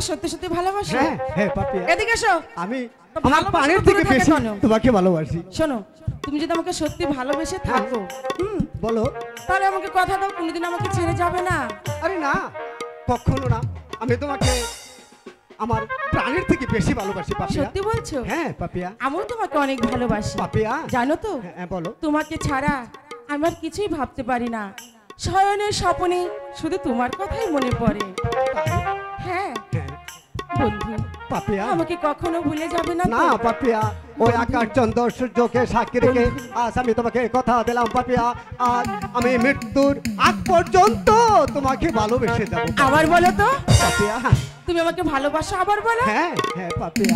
সত্যি সত্যি ভালোবাসো? হ্যাঁ হ্যাঁ পাপিয়া, এদিকে এসো। আমি তো আমার ভালোবাসা প্রাণের তো থেকে দূরে থাকে বেশি কেন? তোমাকে ভালোবাসি। শোনো, তুমি যদি আমাকে সত্যি ভালোবেসে থাকো, বলো। তাহলে আমাকে কথা দাও কোনোদিন আমাকে ছেড়ে যাবে না। আরে না, কখনো না, আমি তোমাকে আমার প্রাণের থেকে বেশি ভালোবাসি পাপিয়া। সত্যি বলছো? হ্যাঁ পাপিয়া, আমিও তোমাকে অনেক ভালোবাসি পাপিয়া। জানো তো? হ্যাঁ বলো। তোমাকে ছাড়া আমার কিছুই ভাবতে পারি না, শয়নের স্বপ্নে শুধু তোমার কথাই মনে পড়ে। হ্যাঁ হ্যাঁ বন্ধু, পাপিয়া, আমাকে কখনো ভুলে যাবে না তো? না পাপিয়া, ওই আকাশ চন্দ্র সূর্যকে সাক্ষী রেখে আজ আমি তোমাকে কথা দিলাম পাপিয়া, আজ আমি মৃত্যুর আগ পর্যন্ত তোমাকে ভালোবেসে যাবো আবার বলো তো, পাপিয়া। তুমি আমাকে ভালোবাসো, আবার বলো। হ্যাঁ হ্যাঁ পাপিয়া।